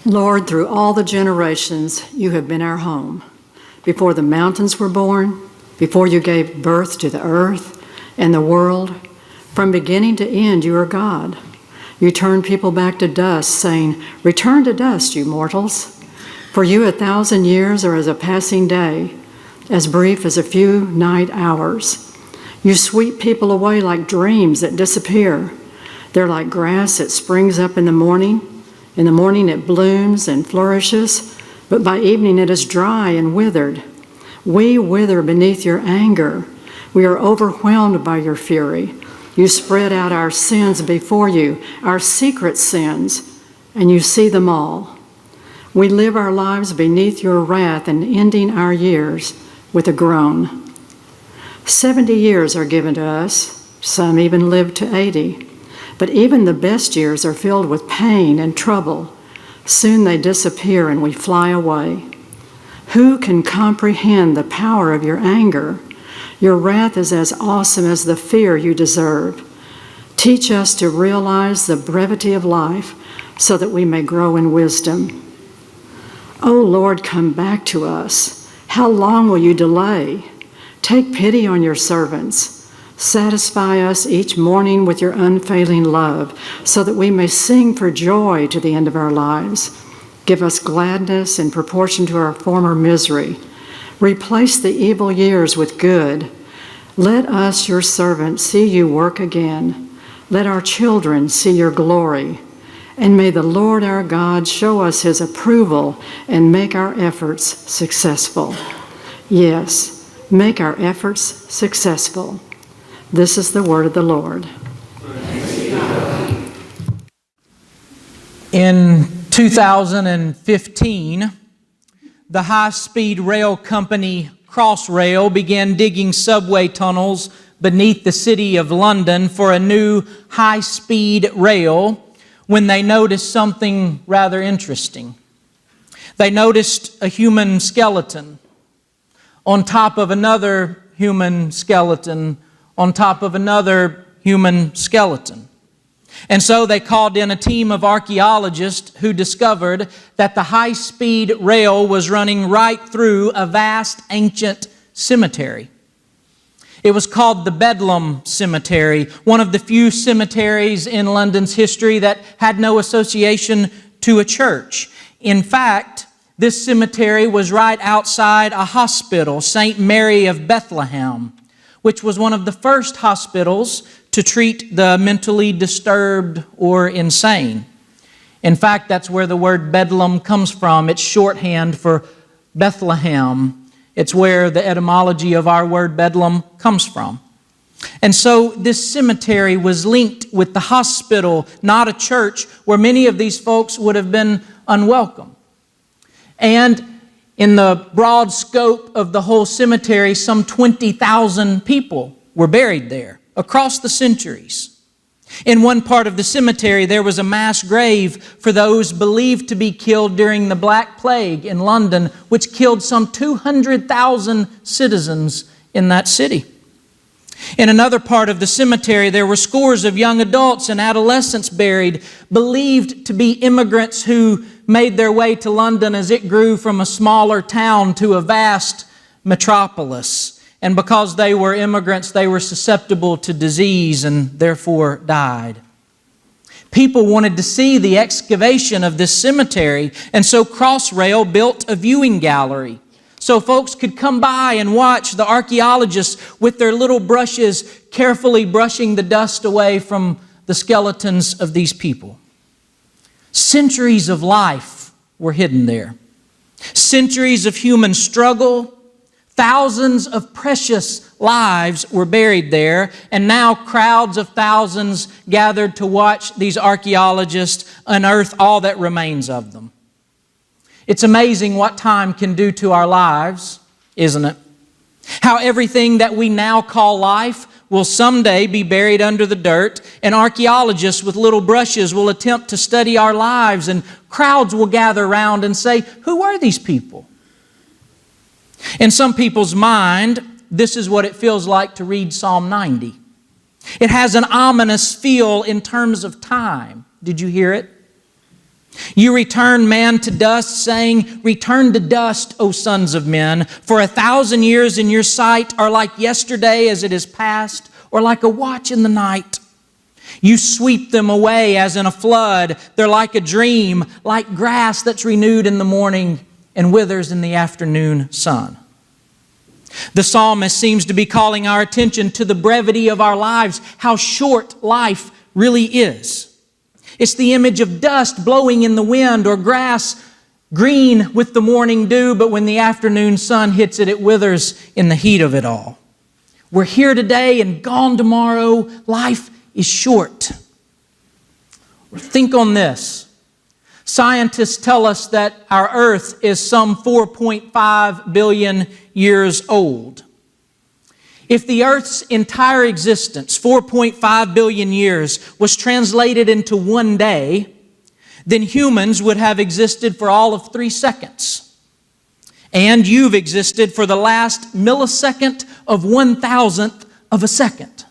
Lord, through all the generations, you have been our home. Before the mountains were born, before you gave birth to the earth and the world, from beginning to end, you are God. You turn people back to dust, saying, "Return to dust, you mortals. For you 1,000 years are as a passing day, as brief as a few night hours. You sweep people away like dreams that disappear. They're like grass that springs up in the morning. In the morning it blooms and flourishes, but by evening it is dry and withered. We wither beneath your anger. We are overwhelmed by your fury. You spread out our sins before you, our secret sins, and you see them all. We live our lives beneath your wrath and ending our years with a groan. 70 years are given to us. Some even live to 80. But even the best years are filled with pain and trouble. Soon they disappear and we fly away. Who can comprehend the power of your anger? Your wrath is as awesome as the fear you deserve. Teach us to realize the brevity of life so that we may grow in wisdom. O Lord, come back to us. How long will you delay? Take pity on your servants. Satisfy us each morning with your unfailing love, so that we may sing for joy to the end of our lives. Give us gladness in proportion to our former misery. Replace the evil years with good. Let us, your servants, see you work again. Let our children see your glory. And may the Lord our God show us his approval and make our efforts successful. Yes, make our efforts successful. This is the word of the Lord. In 2015, the high-speed rail company Crossrail began digging subway tunnels beneath the city of London for a new high-speed rail when they noticed something rather interesting. They noticed a human skeleton on top of another human skeleton on top of another human skeleton. And so they called in a team of archaeologists who discovered that the high-speed rail was running right through a vast ancient cemetery. It was called the Bedlam Cemetery, one of the few cemeteries in London's history that had no association to a church. In fact, this cemetery was right outside a hospital, St. Mary of Bethlehem, which was one of the first hospitals to treat the mentally disturbed or insane. In fact, that's where the word Bedlam comes from. It's shorthand for Bethlehem. It's where the etymology of our word Bedlam comes from. And so this cemetery was linked with the hospital, not a church, where many of these folks would have been unwelcome. And in the broad scope of the whole cemetery, some 20,000 people were buried there across the centuries. In one part of the cemetery, there was a mass grave for those believed to be killed during the Black Plague in London, which killed some 200,000 citizens in that city. In another part of the cemetery, there were scores of young adults and adolescents buried, believed to be immigrants who made their way to London as it grew from a smaller town to a vast metropolis. And because they were immigrants, they were susceptible to disease and therefore died. People wanted to see the excavation of this cemetery, and so Crossrail built a viewing gallery so folks could come by and watch the archaeologists with their little brushes carefully brushing the dust away from the skeletons of these people. Centuries of life were hidden there. Centuries of human struggle. Thousands of precious lives were buried there, and now crowds of thousands gathered to watch these archaeologists unearth all that remains of them. It's amazing what time can do to our lives, isn't it? How everything that we now call life will someday be buried under the dirt, and archaeologists with little brushes will attempt to study our lives, and crowds will gather around and say, "Who are these people?" In some people's mind, this is what it feels like to read Psalm 90. It has an ominous feel in terms of time. Did you hear it? You return man to dust, saying, return to dust, O sons of men, for 1,000 years in your sight are like yesterday as it is past, or like a watch in the night. You sweep them away as in a flood. They're like a dream, like grass that's renewed in the morning and withers in the afternoon sun. The psalmist seems to be calling our attention to the brevity of our lives, how short life really is. It's the image of dust blowing in the wind or grass green with the morning dew, but when the afternoon sun hits it, it withers in the heat of it all. We're here today and gone tomorrow. Life is short. Think on this. Scientists tell us that our earth is some 4.5 billion years old. If the earth's entire existence, 4.5 billion years, was translated into one day, then humans would have existed for all of 3 seconds. And you've existed for the last millisecond of 1,000th of a second.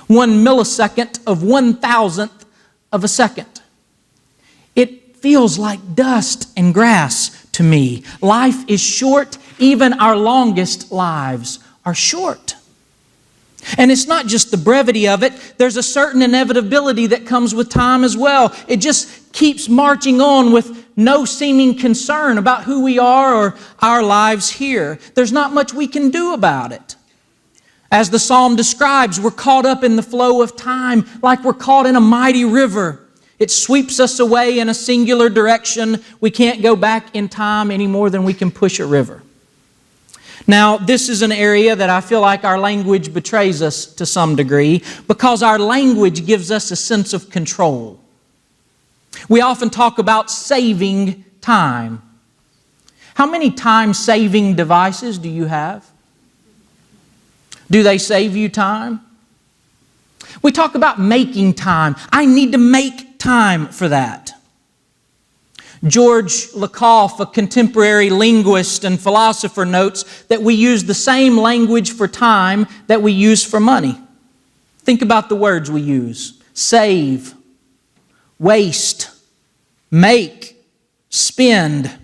1 millisecond of 1,000th of a second. It feels like dust and grass to me. Life is short. Even our longest lives are short. And it's not just the brevity of it. There's a certain inevitability that comes with time as well. It just keeps marching on with no seeming concern about who we are or our lives here. There's not much we can do about it. As the psalm describes, we're caught up in the flow of time like we're caught in a mighty river. It sweeps us away in a singular direction. We can't go back in time any more than we can push a river. Now, this is an area that I feel like our language betrays us to some degree because our language gives us a sense of control. We often talk about saving time. How many time-saving devices do you have? Do they save you time? We talk about making time. I need to make time for that. George Lakoff, a contemporary linguist and philosopher, notes that we use the same language for time that we use for money. Think about the words we use. Save, waste, make, spend.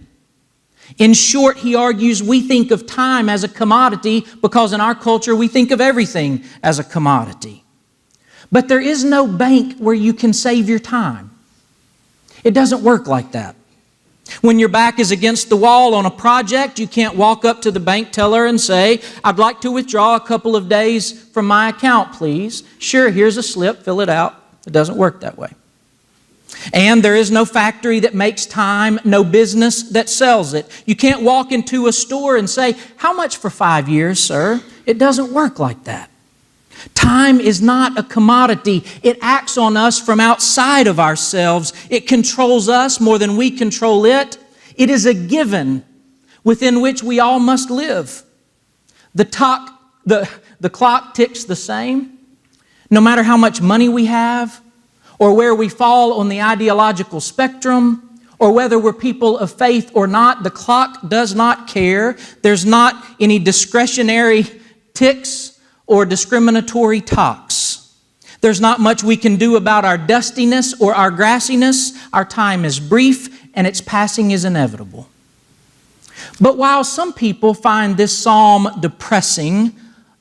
In short, he argues, we think of time as a commodity because in our culture we think of everything as a commodity. But there is no bank where you can save your time. It doesn't work like that. When your back is against the wall on a project, you can't walk up to the bank teller and say, I'd like to withdraw a couple of days from my account, please. Sure, here's a slip, fill it out. It doesn't work that way. And there is no factory that makes time, no business that sells it. You can't walk into a store and say, how much for 5 years, sir? It doesn't work like that. Time is not a commodity. It acts on us from outside of ourselves. It controls us more than we control it. It is a given within which we all must live. The clock ticks the same. No matter how much money we have, or where we fall on the ideological spectrum, or whether we're people of faith or not, the clock does not care. There's not any discretionary ticks or discriminatory talks. There's not much we can do about our dustiness or our grassiness. Our time is brief and its passing is inevitable. But while some people find this psalm depressing,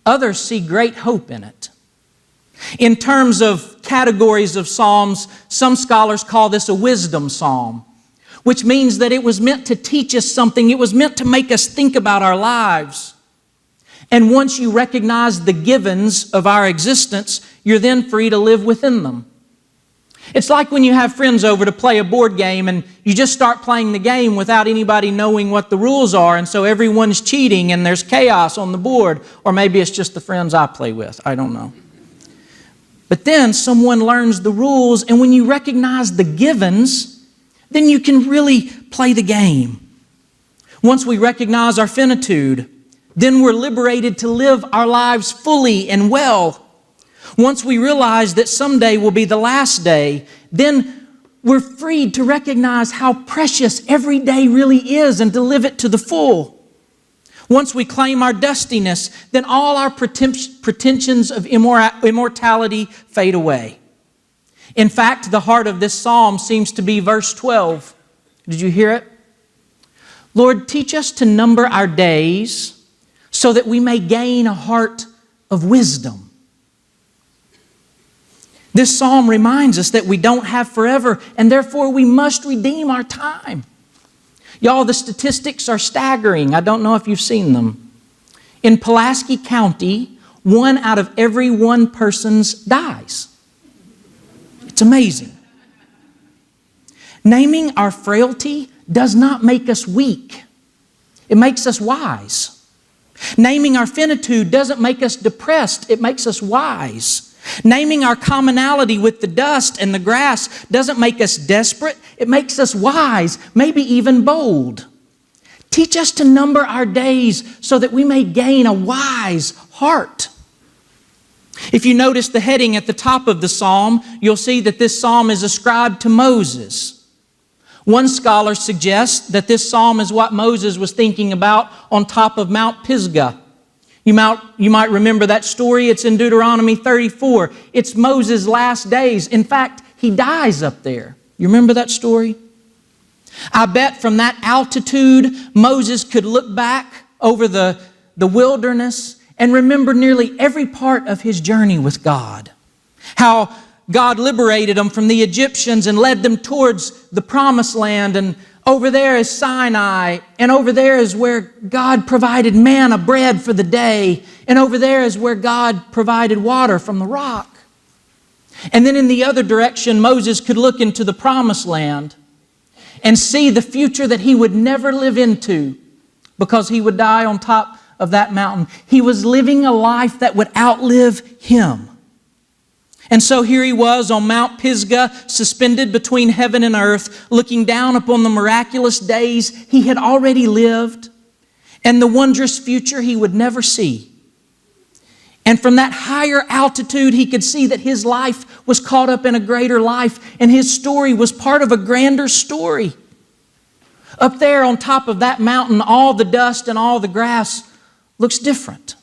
others see great hope in it. In terms of categories of psalms, some scholars call this a wisdom psalm, which means that it was meant to teach us something. It was meant to make us think about our lives. And once you recognize the givens of our existence, you're then free to live within them. It's like when you have friends over to play a board game and you just start playing the game without anybody knowing what the rules are, and so everyone's cheating and there's chaos on the board. Or maybe it's just the friends I play with. I don't know. But then someone learns the rules, and when you recognize the givens, then you can really play the game. Once we recognize our finitude, then we're liberated to live our lives fully and well. Once we realize that someday will be the last day, then we're freed to recognize how precious every day really is and to live it to the full. Once we claim our dustiness, then all our pretensions of immortality fade away. In fact, the heart of this psalm seems to be verse 12. Did you hear it? Lord, teach us to number our days so that we may gain a heart of wisdom. This psalm reminds us that we don't have forever, and therefore we must redeem our time. Y'all, the statistics are staggering. I don't know if you've seen them. In Pulaski County, 1 out of every 1 person dies. It's amazing. Naming our frailty does not make us weak. It makes us wise. Naming our finitude doesn't make us depressed. It makes us wise. Naming our commonality with the dust and the grass doesn't make us desperate. It makes us wise, maybe even bold. Teach us to number our days so that we may gain a wise heart. If you notice the heading at the top of the psalm, you'll see that this psalm is ascribed to Moses. One scholar suggests that this psalm is what Moses was thinking about on top of Mount Pisgah. You might remember that story. It's in Deuteronomy 34. It's Moses' last days. In fact, he dies up there. You remember that story? I bet from that altitude, Moses could look back over the wilderness and remember nearly every part of his journey with God. How God liberated them from the Egyptians and led them towards the Promised Land, and over there is Sinai, and over there is where God provided manna, bread for the day, and over there is where God provided water from the rock. And then in the other direction, Moses could look into the Promised Land and see the future that he would never live into because he would die on top of that mountain. He was living a life that would outlive him. And so here he was on Mount Pisgah, suspended between heaven and earth, looking down upon the miraculous days he had already lived and the wondrous future he would never see. And from that higher altitude, he could see that his life was caught up in a greater life, and his story was part of a grander story. Up there on top of that mountain, all the dust and all the grass looks different.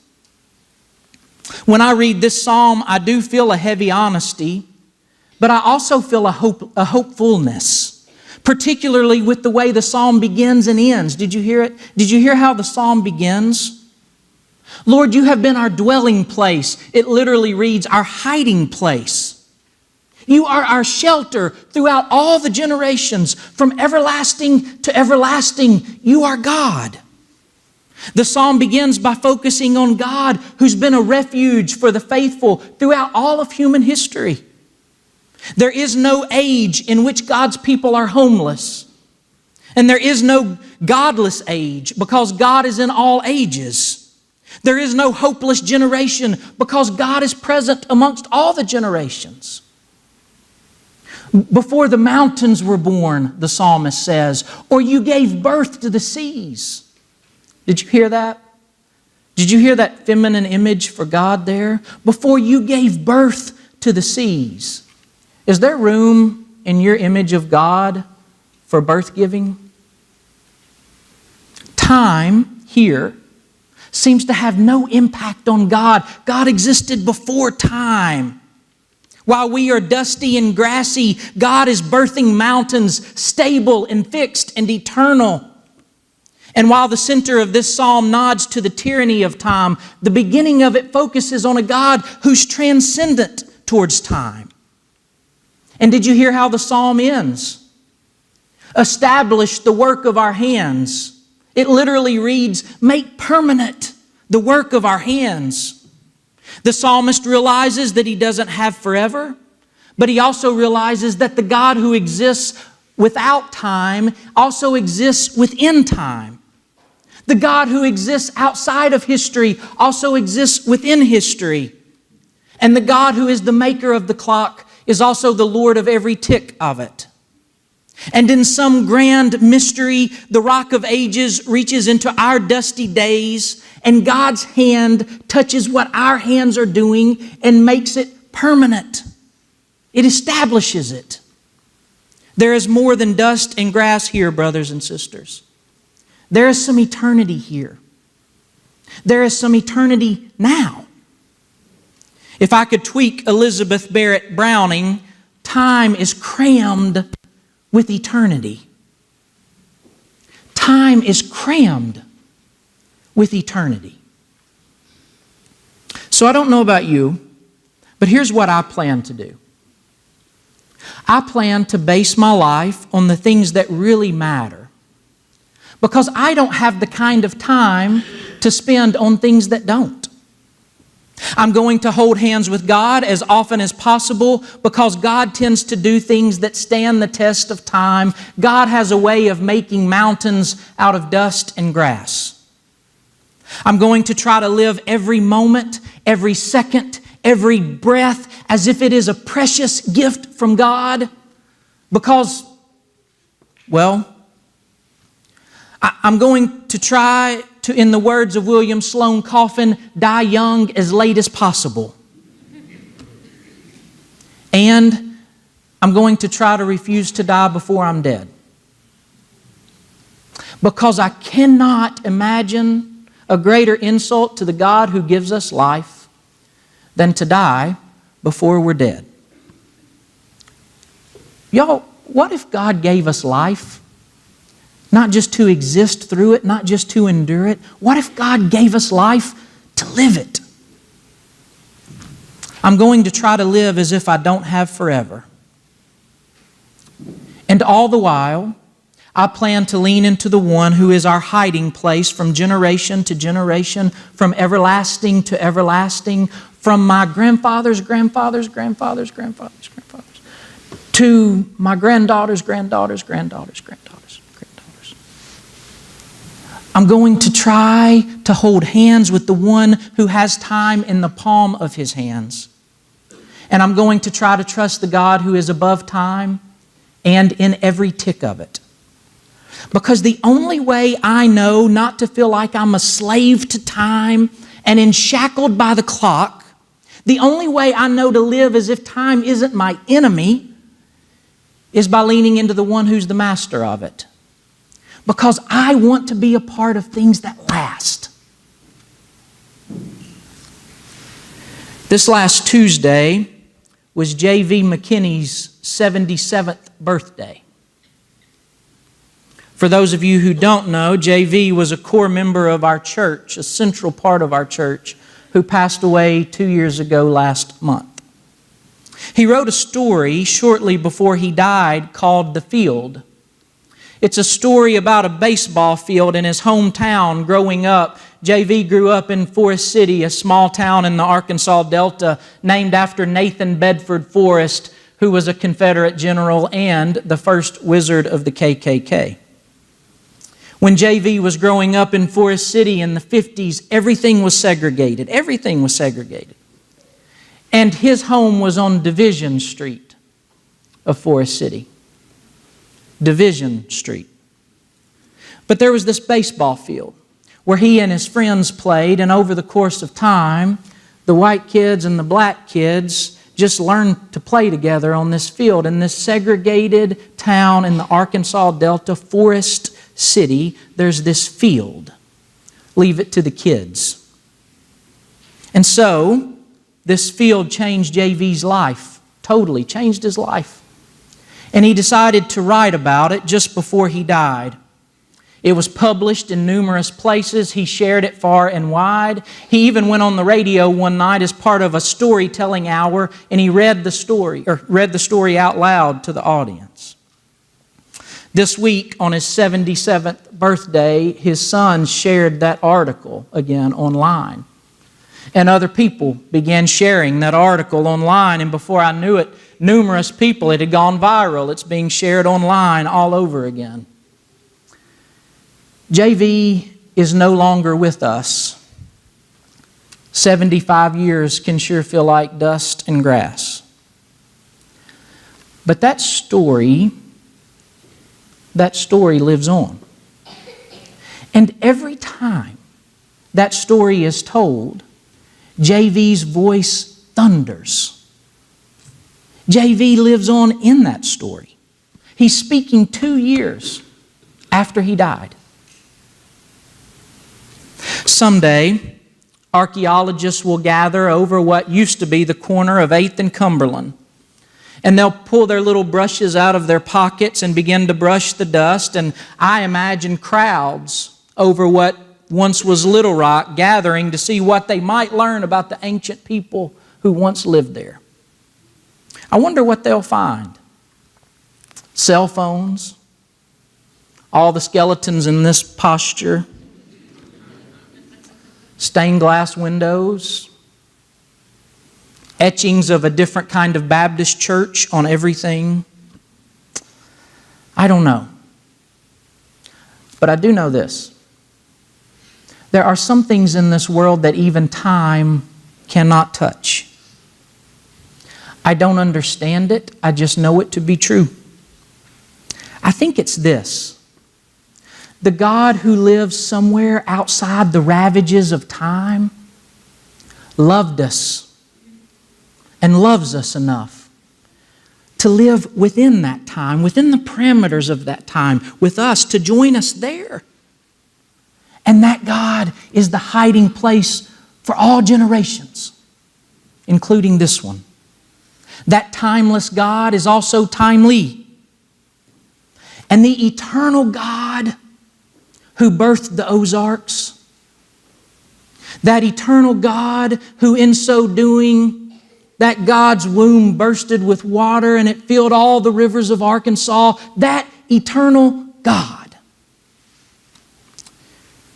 When I read this psalm, I do feel a heavy honesty, but I also feel a hopefulness, particularly with the way the psalm begins and ends. Did you hear it? Did you hear how the psalm begins? Lord, you have been our dwelling place. It literally reads, our hiding place. You are our shelter throughout all the generations. From everlasting to everlasting, you are God. The psalm begins by focusing on God, who's been a refuge for the faithful throughout all of human history. There is no age in which God's people are homeless. And there is no godless age because God is in all ages. There is no hopeless generation because God is present amongst all the generations. Before the mountains were born, the psalmist says, or you gave birth to the seas. Did you hear that? Did you hear that feminine image for God there? Before you gave birth to the seas. Is there room in your image of God for birth giving? Time here seems to have no impact on God. God existed before time. While we are dusty and grassy, God is birthing mountains, stable and fixed and eternal. And while the center of this psalm nods to the tyranny of time, the beginning of it focuses on a God who's transcendent towards time. And did you hear how the psalm ends? Establish the work of our hands. It literally reads, make permanent the work of our hands. The psalmist realizes that he doesn't have forever, but he also realizes that the God who exists without time also exists within time. The God who exists outside of history also exists within history. And the God who is the maker of the clock is also the Lord of every tick of it. And in some grand mystery, the Rock of Ages reaches into our dusty days, and God's hand touches what our hands are doing and makes it permanent. It establishes it. There is more than dust and grass here, brothers and sisters. There is some eternity here. There is some eternity now. If I could tweak Elizabeth Barrett Browning, time is crammed with eternity. Time is crammed with eternity. So I don't know about you, but here's what I plan to do. I plan to base my life on the things that really matter, because I don't have the kind of time to spend on things that don't. I'm going to hold hands with God as often as possible, because God tends to do things that stand the test of time. God has a way of making mountains out of dust and grass. I'm going to try to live every moment, every second, every breath as if it is a precious gift from God, because, well, I'm going to try to, in the words of William Sloane Coffin, die young as late as possible. And I'm going to try to refuse to die before I'm dead. Because I cannot imagine a greater insult to the God who gives us life than to die before we're dead. Y'all, what if God gave us life? Not just to exist through it, not just to endure it. What if God gave us life to live it? I'm going to try to live as if I don't have forever. And all the while, I plan to lean into the one who is our hiding place from generation to generation, from everlasting to everlasting, from my grandfather's grandfathers, grandfathers, grandfathers, grandfathers, to my granddaughters, granddaughters, granddaughters, granddaughters, granddaughters. I'm going to try to hold hands with the one who has time in the palm of his hands. And I'm going to try to trust the God who is above time and in every tick of it. Because the only way I know not to feel like I'm a slave to time and enshackled by the clock, the only way I know to live as if time isn't my enemy, is by leaning into the one who's the master of it. Because I want to be a part of things that last. This last Tuesday was J.V. McKinney's 77th birthday. For those of you who don't know, J.V. was a core member of our church, a central part of our church, who passed away 2 years ago last month. He wrote a story shortly before he died called The Field. It's a story about a baseball field in his hometown growing up. J.V. grew up in Forest City, a small town in the Arkansas Delta named after Nathan Bedford Forrest, who was a Confederate general and the first wizard of the KKK. When J.V. was growing up in Forest City in the 50s, everything was segregated. Everything was segregated. And his home was on Division Street of Forest City. Division Street. But there was this baseball field where he and his friends played, and over the course of time, the white kids and the black kids just learned to play together on this field in this segregated town in the Arkansas Delta, Forest City. There's this field. Leave it to the kids. And so, this field changed J.V.'s life, totally changed his life. And he decided to write about it just before he died. It was published in numerous places. He shared it far and wide. He even went on the radio one night as part of a storytelling hour, and he read the story out loud to the audience. This week, on his 77th birthday, his son shared that article again online. And other people began sharing that article online, and before I knew it, numerous people, it had gone viral. It's being shared online all over again. J.V. is no longer with us. 75 years can sure feel like dust and grass. But that story lives on. And every time that story is told, J.V.'s voice thunders. J.V. lives on in that story. He's speaking 2 years after he died. Someday, archaeologists will gather over what used to be the corner of 8th and Cumberland. And they'll pull their little brushes out of their pockets and begin to brush the dust. And I imagine crowds over what once was Little Rock gathering to see what they might learn about the ancient people who once lived there. I wonder what they'll find. Cell phones, all the skeletons in this posture, stained glass windows, etchings of a different kind of Baptist church on everything. I don't know. But I do know this. There are some things in this world that even time cannot touch. I don't understand it. I just know it to be true. I think it's this. The God who lives somewhere outside the ravages of time loved us and loves us enough to live within that time, within the parameters of that time, with us, to join us there. And that God is the hiding place for all generations, including this one. That timeless God is also timely. And the eternal God who birthed the Ozarks, that eternal God who in so doing, that God's womb bursted with water and it filled all the rivers of Arkansas, that eternal God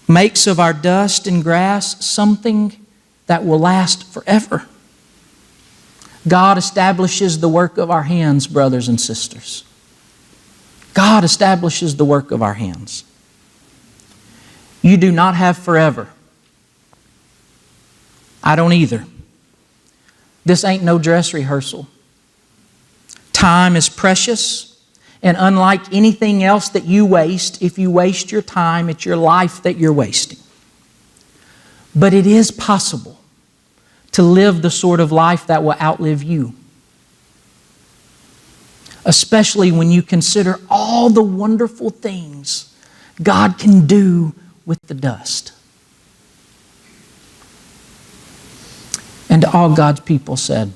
makes of our dust and grass something that will last forever. God establishes the work of our hands, brothers and sisters. God establishes the work of our hands. You do not have forever. I don't either. This ain't no dress rehearsal. Time is precious, and unlike anything else that you waste, if you waste your time, it's your life that you're wasting. But it is possible to live the sort of life that will outlive you. Especially when you consider all the wonderful things God can do with the dust. And all God's people said,